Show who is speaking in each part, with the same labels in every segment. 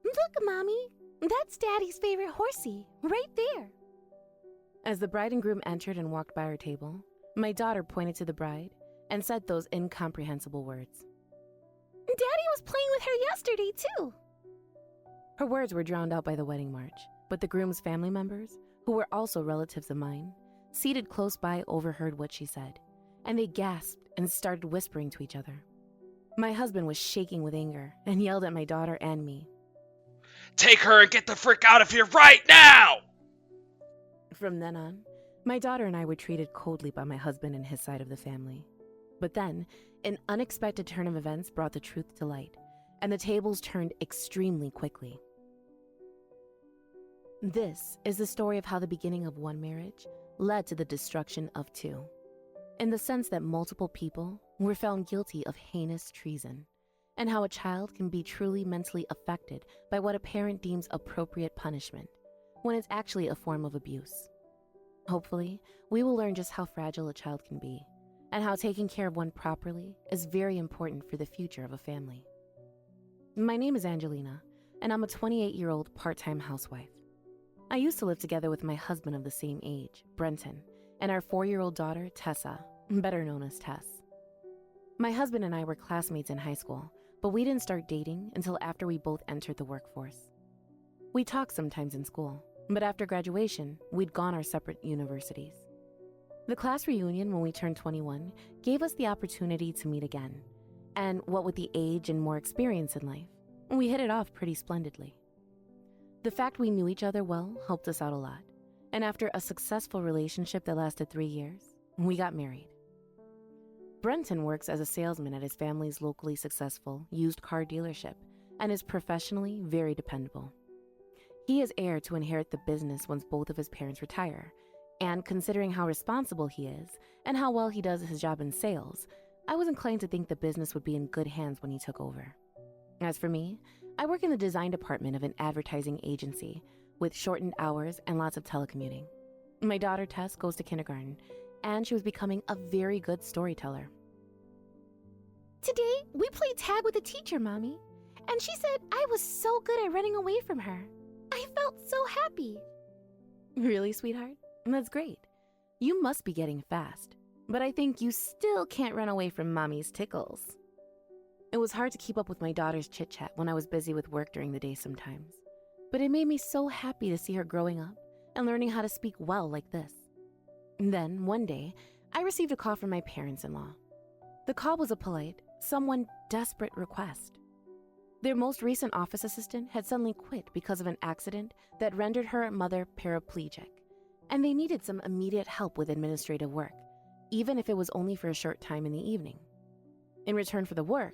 Speaker 1: Look, Mommy, that's Daddy's favorite horsey, right there. As the bride and groom entered and walked by our table, my daughter pointed to the bride and said those incomprehensible words. Daddy was playing with her yesterday, too. Her words were drowned out by the wedding march, but the groom's family members, who were also relatives of mine, seated close by overheard what she said, and they gasped and started whispering to each other. My husband was shaking with anger and yelled at my daughter and me.
Speaker 2: Take her and get the frick out of here right now!
Speaker 1: From then on, my daughter and I were treated coldly by my husband and his side of the family. But then, an unexpected turn of events brought the truth to light, and the tables turned extremely quickly. This is the story of how the beginning of one marriage led to the destruction of two, in the sense that multiple people were found guilty of heinous treason, and how a child can be truly mentally affected by what a parent deems appropriate punishment, when it's actually a form of abuse. Hopefully, we will learn just how fragile a child can be, and how taking care of one properly is very important for the future of a family. My name is Angelina, and I'm a 28-year-old part-time housewife. I used to live together with my husband of the same age, Brenton, and our 4-year-old daughter, Tessa, better known as Tess. My husband and I were classmates in high school, but we didn't start dating until after we both entered the workforce. We talked sometimes in school, but after graduation, we'd gone our separate universities. The class reunion when we turned 21 gave us the opportunity to meet again, and what with the age and more experience in life, we hit it off pretty splendidly. The fact we knew each other well helped us out a lot, and after a successful relationship that lasted 3 years, we got married. Brenton works as a salesman at his family's locally successful used car dealership and is professionally very dependable. He is heir to inherit the business once both of his parents retire, and considering how responsible he is and how well he does his job in sales, I was inclined to think the business would be in good hands when he took over. As for me, I work in the design department of an advertising agency with shortened hours and lots of telecommuting. My daughter Tess goes to kindergarten, and she was becoming a very good storyteller. Today, we played tag with a teacher, Mommy, and she said I was so good at running away from her. I felt so happy. Really, sweetheart? That's great. You must be getting fast, but I think you still can't run away from Mommy's tickles. It was hard to keep up with my daughter's chit-chat when I was busy with work during the day sometimes, but it made me so happy to see her growing up and learning how to speak well like this. And then, one day, I received a call from my parents-in-law. The call was a polite, somewhat desperate request. Their most recent office assistant had suddenly quit because of an accident that rendered her mother paraplegic, and they needed some immediate help with administrative work, even if it was only for a short time in the evening. In return for the work,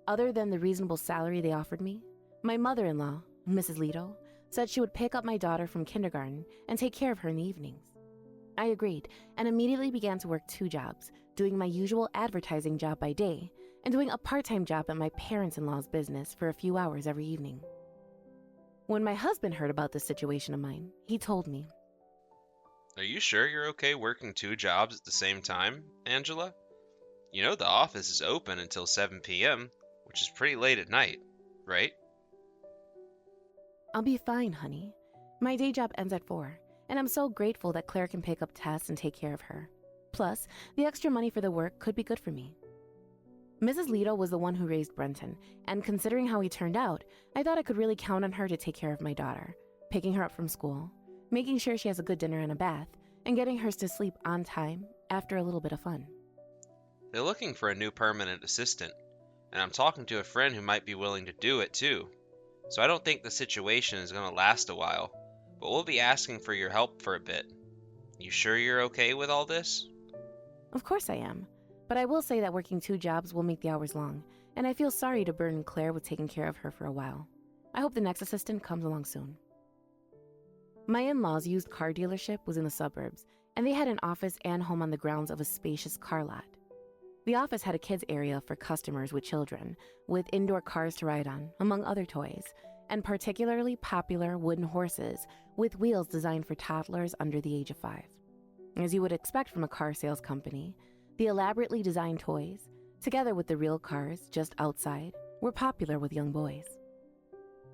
Speaker 1: other than the reasonable salary they offered me, my mother-in-law, Mrs. Leto, said she would pick up my daughter from kindergarten and take care of her in the evenings. I agreed and immediately began to work 2 jobs, doing my usual advertising job by day and doing a part-time job at my parents-in-law's business for a few hours every evening. When my husband heard about this situation of mine, he told me,
Speaker 2: Are you sure you're okay working 2 jobs at the same time, Angela? You know the office is open until 7 p.m., which is pretty late at night, right?
Speaker 1: I'll be fine, honey. My day job ends at 4, and I'm so grateful that Claire can pick up Tess and take care of her. Plus, the extra money for the work could be good for me. Mrs. Leto was the one who raised Brenton, and considering how he turned out, I thought I could really count on her to take care of my daughter, picking her up from school, making sure she has a good dinner and a bath, and getting her to sleep on time after a little bit of fun.
Speaker 2: They're looking for a new permanent assistant, and I'm talking to a friend who might be willing to do it too. So I don't think the situation is going to last a while, but we'll be asking for your help for a bit. You sure you're okay with all this?
Speaker 1: Of course I am, but I will say that working 2 jobs will make the hours long, and I feel sorry to burden Claire with taking care of her for a while. I hope the next assistant comes along soon. My in-laws' used car dealership was in the suburbs, and they had an office and home on the grounds of a spacious car lot. The office had a kids' area for customers with children, with indoor cars to ride on, among other toys, and particularly popular wooden horses with wheels designed for toddlers under the age of 5. As you would expect from a car sales company, the elaborately designed toys, together with the real cars just outside, were popular with young boys.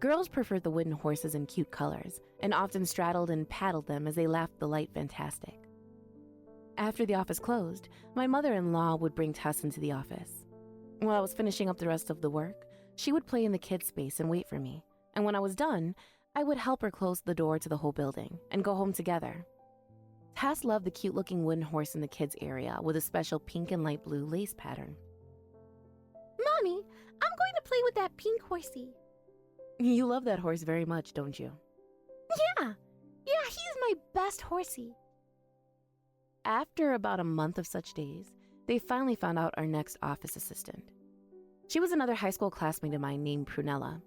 Speaker 1: Girls preferred the wooden horses in cute colors and often straddled and paddled them as they laughed the light fantastic. After the office closed, my mother-in-law would bring Tess into the office. While I was finishing up the rest of the work, she would play in the kids' space and wait for me, and when I was done, I would help her close the door to the whole building and go home together. Tess loved the cute-looking wooden horse in the kids' area with a special pink and light blue lace pattern.
Speaker 3: Mommy, I'm going to play with that pink horsey.
Speaker 1: You love that horse very much, don't you?
Speaker 3: Yeah, he's my best horsey.
Speaker 1: After about a month of such days, they finally found out our next office assistant. She was another high school classmate of mine named Prunella.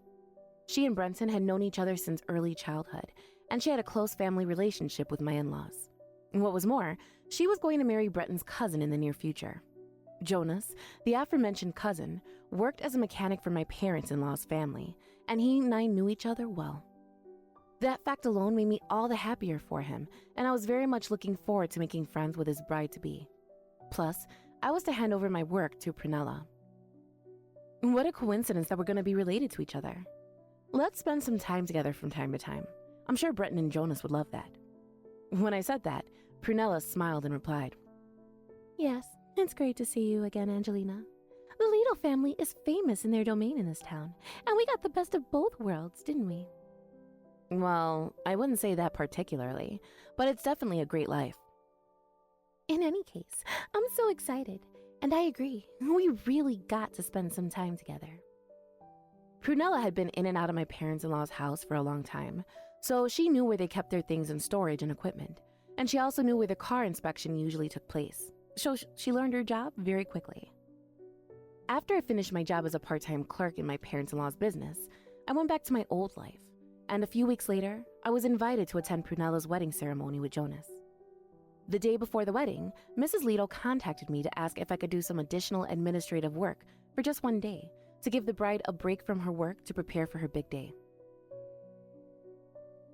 Speaker 1: She and Brenton had known each other since early childhood, and she had a close family relationship with my in-laws. And what was more, she was going to marry Brenton's cousin in the near future. Jonas, the aforementioned cousin, worked as a mechanic for my parents-in-law's family, and he and I knew each other well. That fact alone made me all the happier for him, and I was very much looking forward to making friends with his bride-to-be. Plus, I was to hand over my work to Prunella. What a coincidence that we're going to be related to each other. Let's spend some time together from time to time. I'm sure Brenton and Jonas would love that. When I said that, Prunella smiled and replied,
Speaker 3: Yes, it's great to see you again, Angelina. The Lido family is famous in their domain in this town, and we got the best of both worlds, didn't we?
Speaker 1: Well, I wouldn't say that particularly, but it's definitely a great life.
Speaker 3: In any case, I'm so excited, and I agree, we really got to spend some time together.
Speaker 1: Prunella had been in and out of my parents-in-law's house for a long time, so she knew where they kept their things in storage and equipment, and she also knew where the car inspection usually took place, so she learned her job very quickly. After I finished my job as a part-time clerk in my parents-in-law's business, I went back to my old life, and a few weeks later, I was invited to attend Prunella's wedding ceremony with Jonas. The day before the wedding, Mrs. Lido contacted me to ask if I could do some additional administrative work for just one day to give the bride a break from her work to prepare for her big day.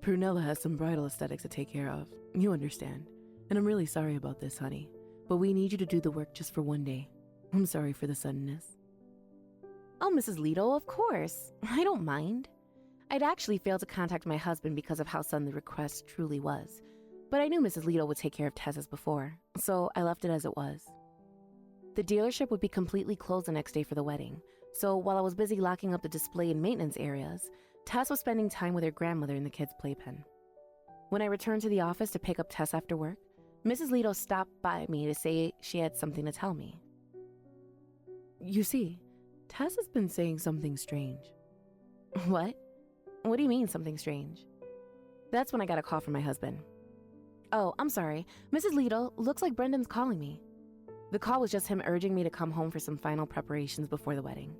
Speaker 1: Prunella has some bridal aesthetics to take care of, you understand, and I'm really sorry about this, honey, but we need you to do the work just for one day. I'm sorry for the suddenness. Oh, Mrs. Lido, of course. I don't mind. I'd actually failed to contact my husband because of how sudden the request truly was, but I knew Mrs. Lido would take care of Tess as before, so I left it as it was. The dealership would be completely closed the next day for the wedding, so while I was busy locking up the display and maintenance areas, Tess was spending time with her grandmother in the kids' playpen. When I returned to the office to pick up Tess after work, Mrs. Lido stopped by me to say she had something to tell me. You see, Tess has been saying something strange. What? What do you mean, something strange? That's when I got a call from my husband. Oh, I'm sorry. Mrs. Lido, looks like Brendan's calling me. The call was just him urging me to come home for some final preparations before the wedding.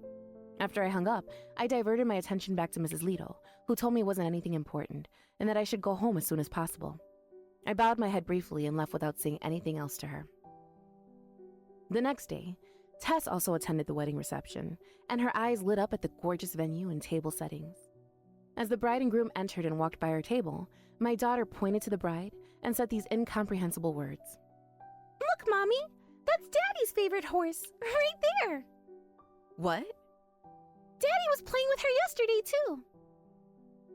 Speaker 1: After I hung up, I diverted my attention back to Mrs. Lido, who told me it wasn't anything important and that I should go home as soon as possible. I bowed my head briefly and left without saying anything else to her. The next day, Tess also attended the wedding reception, and her eyes lit up at the gorgeous venue and table settings. As the bride and groom entered and walked by our table, my daughter pointed to the bride and said these incomprehensible words.
Speaker 3: Look, Mommy, that's Daddy's favorite horse, right there.
Speaker 1: What?
Speaker 3: Daddy was playing with her yesterday, too.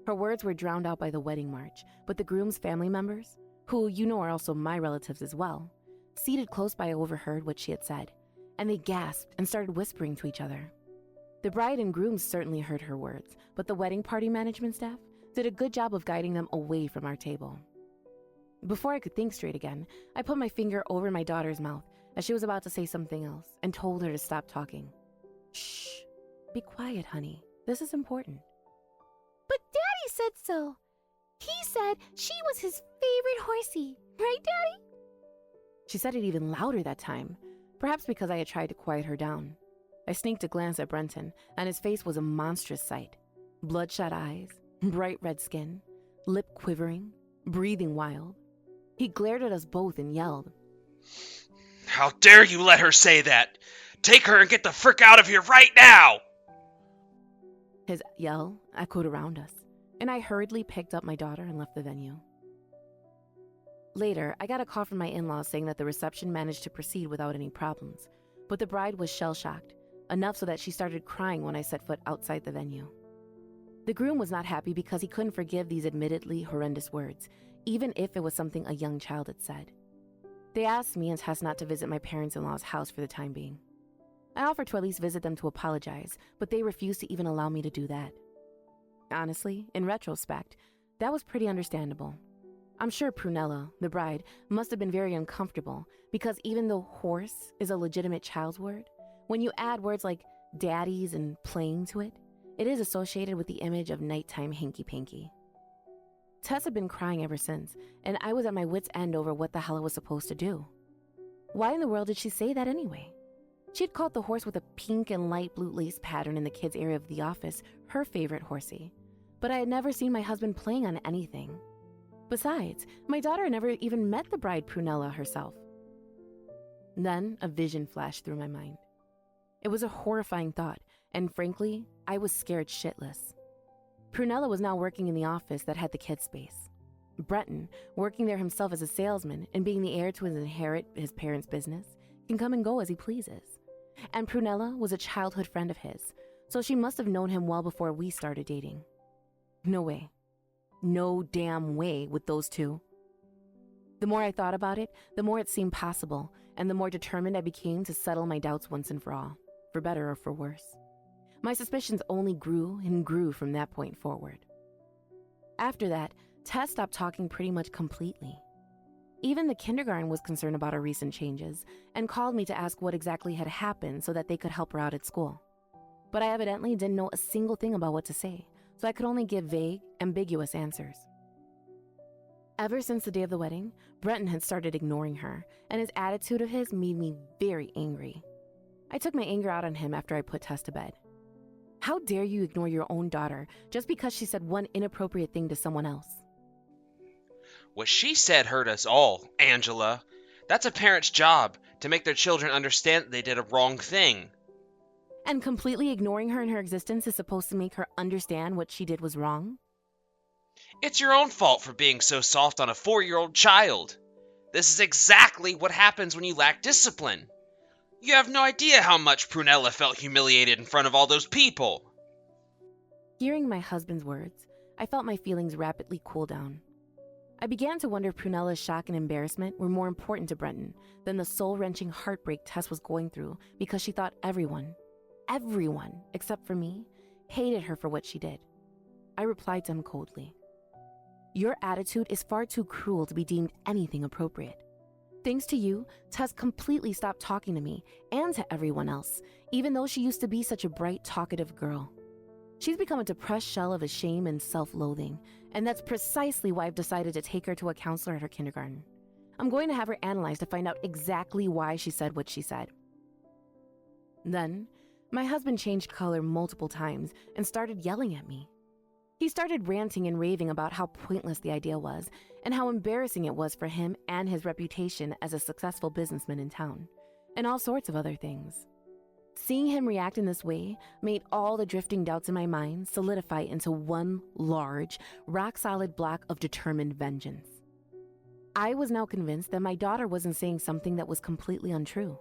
Speaker 1: Her words were drowned out by the wedding march, but the groom's family members, who you know are also my relatives as well, seated close by overheard what she had said, and they gasped and started whispering to each other. The bride and groom certainly heard her words, but the wedding party management staff did a good job of guiding them away from our table. Before I could think straight again, I put my finger over my daughter's mouth as she was about to say something else and told her to stop talking. Shh, be quiet, honey. This is important.
Speaker 3: But Daddy said so. He said she was his favorite horsey, right, Daddy?
Speaker 1: She said it even louder that time, perhaps because I had tried to quiet her down. I sneaked a glance at Brenton, and his face was a monstrous sight. Bloodshot eyes, bright red skin, lip quivering, breathing wild. He glared at us both and yelled,
Speaker 2: How dare you let her say that? Take her and get the frick out of here right now!
Speaker 1: His yell echoed around us, and I hurriedly picked up my daughter and left the venue. Later, I got a call from my in-laws saying that the reception managed to proceed without any problems, but the bride was shell-shocked, enough so that she started crying when I set foot outside the venue. The groom was not happy because he couldn't forgive these admittedly horrendous words, even if it was something a young child had said. They asked me and Tess not to visit my parents-in-law's house for the time being. I offered to at least visit them to apologize, but they refused to even allow me to do that. Honestly, in retrospect, that was pretty understandable. I'm sure Prunella, the bride, must have been very uncomfortable because even though horse is a legitimate child's word, when you add words like daddies and playing to it, it is associated with the image of nighttime hanky-panky. Tess had been crying ever since, and I was at my wit's end over what the hell I was supposed to do. Why in the world did she say that anyway? She had called the horse with a pink and light blue lace pattern in the kids' area of the office her favorite horsey, but I had never seen my husband playing on anything. Besides, my daughter had never even met the bride Prunella herself. Then a vision flashed through my mind. It was a horrifying thought, and frankly, I was scared shitless. Prunella was now working in the office that had the kids' space. Breton, working there himself as a salesman and being the heir to inherit his parents' business, can come and go as he pleases. And Prunella was a childhood friend of his, so she must have known him well before we started dating. No way. No damn way with those two. The more I thought about it, the more it seemed possible, and the more determined I became to settle my doubts once and for all, for better or for worse. My suspicions only grew and grew from that point forward. After that, Tess stopped talking pretty much completely. Even the kindergarten was concerned about our recent changes and called me to ask what exactly had happened so that they could help her out at school. But I evidently didn't know a single thing about what to say, so I could only give vague, ambiguous answers. Ever since the day of the wedding, Breton had started ignoring her, and his attitude of his made me very angry. I took my anger out on him after I put Tess to bed. How dare you ignore your own daughter just because she said one inappropriate thing to someone else?
Speaker 2: What she said hurt us all, Angela. That's a parent's job, to make their children understand that they did a wrong thing.
Speaker 1: And completely ignoring her in her existence is supposed to make her understand what she did was wrong?
Speaker 2: It's your own fault for being so soft on a 4-year-old child. This is exactly what happens when you lack discipline. You have no idea how much Prunella felt humiliated in front of all those people.
Speaker 1: Hearing my husband's words, I felt my feelings rapidly cool down. I began to wonder if Prunella's shock and embarrassment were more important to Breton than the soul-wrenching heartbreak Tess was going through because she thought everyone, except for me, hated her for what she did. I replied to him coldly. Your attitude is far too cruel to be deemed anything appropriate. Thanks to you, Tess completely stopped talking to me and to everyone else, even though she used to be such a bright, talkative girl. She's become a depressed shell of shame and self-loathing, and that's precisely why I've decided to take her to a counselor at her kindergarten. I'm going to have her analyzed to find out exactly why she said what she said. Then, my husband changed color multiple times and started yelling at me. He started ranting and raving about how pointless the idea was and how embarrassing it was for him and his reputation as a successful businessman in town, and all sorts of other things. Seeing him react in this way made all the drifting doubts in my mind solidify into one large, rock-solid block of determined vengeance. I was now convinced that my daughter wasn't saying something that was completely untrue.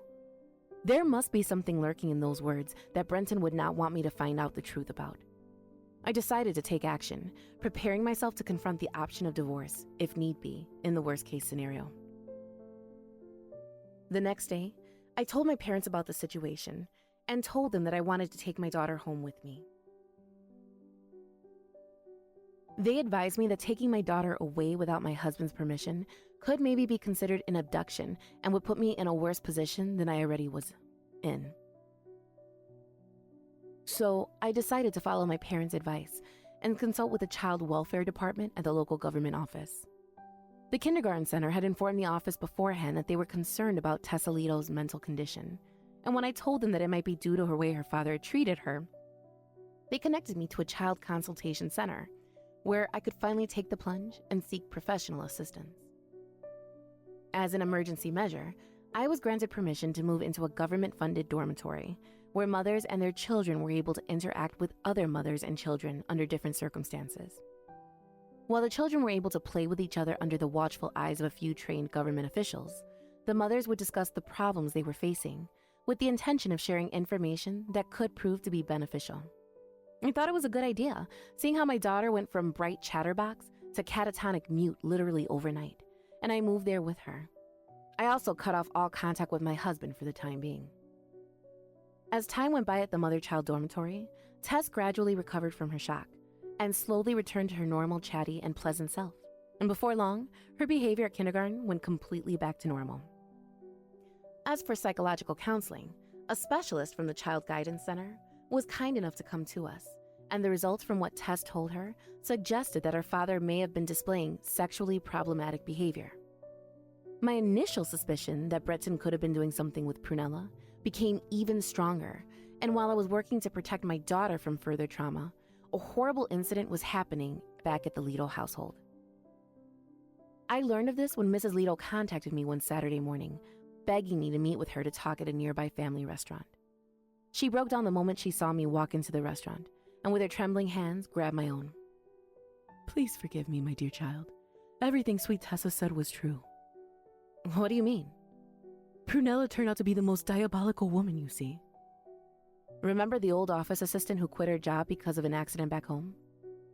Speaker 1: There must be something lurking in those words that Brenton would not want me to find out the truth about. I decided to take action, preparing myself to confront the option of divorce, if need be, in the worst-case scenario. The next day, I told my parents about the situation and told them that I wanted to take my daughter home with me. They advised me that taking my daughter away without my husband's permission could maybe be considered an abduction and would put me in a worse position than I already was in. So I decided to follow my parents' advice and consult with the child welfare department at the local government office. The kindergarten center had informed the office beforehand that they were concerned about Tessa Lito's mental condition, and when I told them that it might be due to her way her father had treated her, they connected me to a child consultation center, where I could finally take the plunge and seek professional assistance. As an emergency measure, I was granted permission to move into a government-funded dormitory, where mothers and their children were able to interact with other mothers and children under different circumstances. While the children were able to play with each other under the watchful eyes of a few trained government officials, the mothers would discuss the problems they were facing, with the intention of sharing information that could prove to be beneficial. I thought it was a good idea, seeing how my daughter went from bright chatterbox to catatonic mute literally overnight, and I moved there with her. I also cut off all contact with my husband for the time being. As time went by at the mother-child dormitory, Tess gradually recovered from her shock and slowly returned to her normal, chatty, and pleasant self. And before long, her behavior at kindergarten went completely back to normal. As for psychological counseling, a specialist from the Child Guidance Center was kind enough to come to us, and the results from what Tess told her suggested that her father may have been displaying sexually problematic behavior. My initial suspicion that Breton could have been doing something with Prunella became even stronger, and while I was working to protect my daughter from further trauma, a horrible incident was happening back at the Lido household. I learned of this when Mrs. Lido contacted me one Saturday morning, begging me to meet with her to talk at a nearby family restaurant. She broke down the moment she saw me walk into the restaurant, and with her trembling hands, grabbed my own. "Please forgive me, my dear child. Everything sweet Tessa said was true." "What do you mean?" "Prunella turned out to be the most diabolical woman, you see." Remember the old office assistant who quit her job because of an accident back home?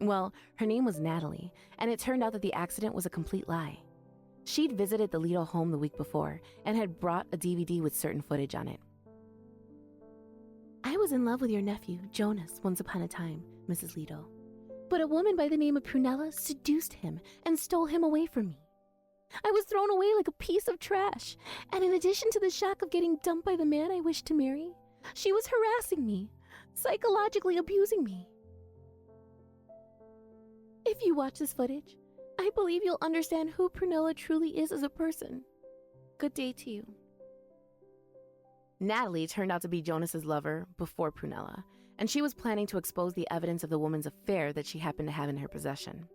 Speaker 1: Well, her name was Natalie, and it turned out that the accident was a complete lie. She'd visited the Lido home the week before and had brought a DVD with certain footage on it. "I was in love with your nephew, Jonas, once upon a time, Mrs. Lido. But a woman by the name of Prunella seduced him and stole him away from me. I was thrown away like a piece of trash, and in addition to the shock of getting dumped by the man I wished to marry, she was harassing me, psychologically abusing me. If you watch this footage, I believe you'll understand who Prunella truly is as a person. Good day to you." Natalie turned out to be Jonas's lover before Prunella, and she was planning to expose the evidence of the woman's affair that she happened to have in her possession.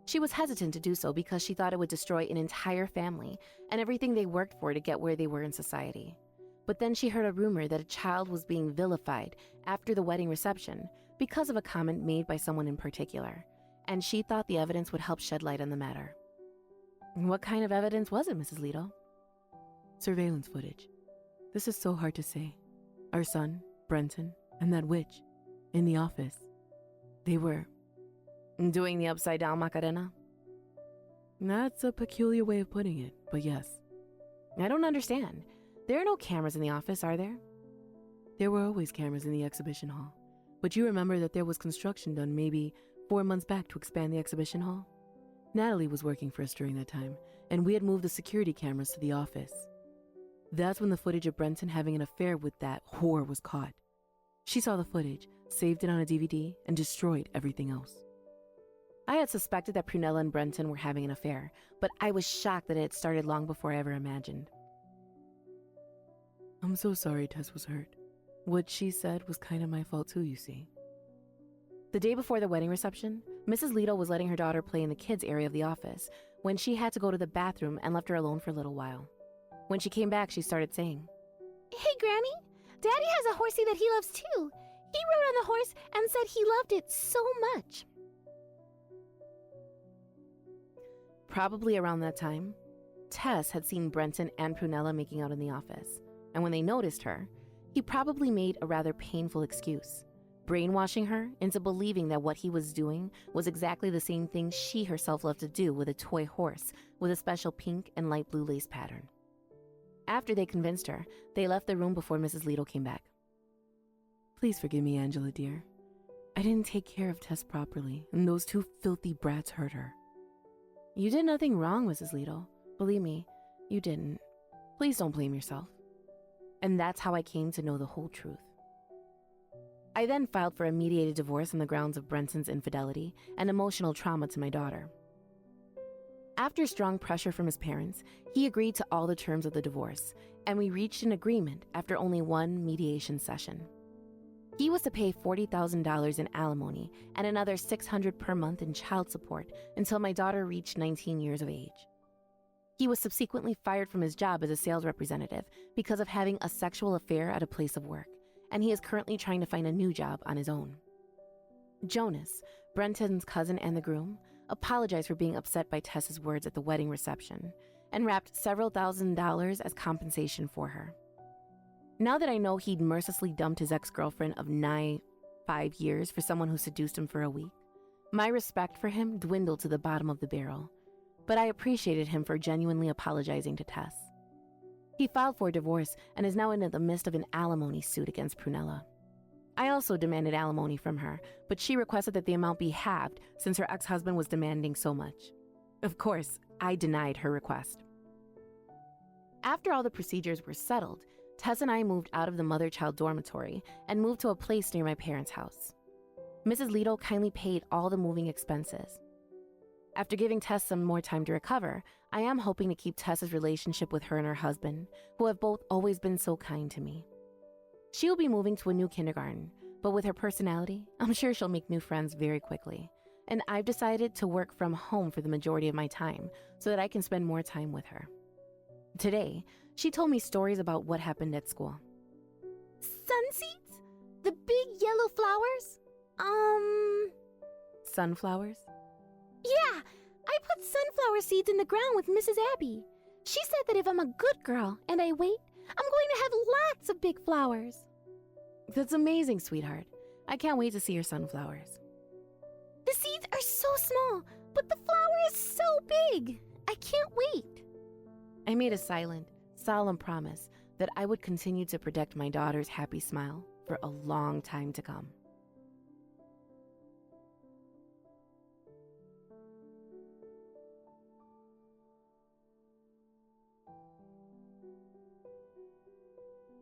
Speaker 1: She was hesitant to do so because she thought it would destroy an entire family and everything they worked for to get where they were in society. But then she heard a rumor that a child was being vilified after the wedding reception because of a comment made by someone in particular, and she thought the evidence would help shed light on the matter. "What kind of evidence was it, Mrs. Lido?" "Surveillance footage. This is so hard to say. Our son, Brenton, and that witch, in the office. They were..." "Doing the upside-down Macarena?" "That's a peculiar way of putting it, but yes." "I don't understand. There are no cameras in the office, are there?" "There were always cameras in the exhibition hall. But you remember that there was construction done maybe 4 months back to expand the exhibition hall? Natalie was working for us during that time, and we had moved the security cameras to the office. That's when the footage of Brenton having an affair with that whore was caught. She saw the footage, saved it on a DVD, and destroyed everything else." I had suspected that Prunella and Brenton were having an affair, but I was shocked that it had started long before I ever imagined. "I'm so sorry Tess was hurt. What she said was kind of my fault too, you see." The day before the wedding reception, Mrs. Lido was letting her daughter play in the kids' area of the office when she had to go to the bathroom and left her alone for a little while. When she came back, she started saying, "Hey, Granny, Daddy has a horsey that he loves too. He rode on the horse and said he loved it so much." Probably around that time, Tess had seen Brenton and Prunella making out in the office, and when they noticed her, he probably made a rather painful excuse, brainwashing her into believing that what he was doing was exactly the same thing she herself loved to do with a toy horse with a special pink and light blue lace pattern. After they convinced her, they left the room before Mrs. Lido came back. "Please forgive me, Angela, dear. I didn't take care of Tess properly, and those 2 filthy brats hurt her." "You did nothing wrong, Mrs. Lido. Believe me, you didn't. Please don't blame yourself." And that's how I came to know the whole truth. I then filed for a mediated divorce on the grounds of Brenton's infidelity and emotional trauma to my daughter. After strong pressure from his parents, he agreed to all the terms of the divorce, and we reached an agreement after only one mediation session. He was to pay $40,000 in alimony and another $600 per month in child support until my daughter reached 19 years of age. He was subsequently fired from his job as a sales representative because of having a sexual affair at a place of work, and he is currently trying to find a new job on his own. Jonas, Brenton's cousin and the groom, apologized for being upset by Tess's words at the wedding reception and wrapped several $1,000s as compensation for her. Now that I know he'd mercilessly dumped his ex-girlfriend of 5 years for someone who seduced him for a week. My respect for him dwindled to the bottom of the barrel, but I appreciated him for genuinely apologizing to Tess. He filed for divorce and is now in the midst of an alimony suit against Prunella. I also demanded alimony from her, but she requested that the amount be halved since her ex-husband was demanding so much. Of course, I denied her request. After all the procedures were settled, Tess and I moved out of the mother-child dormitory and moved to a place near my parents' house. Mrs. Lido kindly paid all the moving expenses. After giving Tess some more time to recover, I am hoping to keep Tess's relationship with her and her husband, who have both always been so kind to me. She will be moving to a new kindergarten, but with her personality, I'm sure she'll make new friends very quickly. And I've decided to work from home for the majority of my time so that I can spend more time with her. Today, she told me stories about what happened at school.
Speaker 3: Sunseeds? The big yellow flowers?
Speaker 1: Sunflowers?
Speaker 3: Yeah, I put sunflower seeds in the ground with Mrs. Abby. She said that if I'm a good girl and I wait, I'm going to have lots of big flowers.
Speaker 1: That's amazing, sweetheart. I can't wait to see your sunflowers.
Speaker 3: The seeds are so small, but the flower is so big. I can't wait.
Speaker 1: I made a silent, solemn promise that I would continue to protect my daughter's happy smile for a long time to come.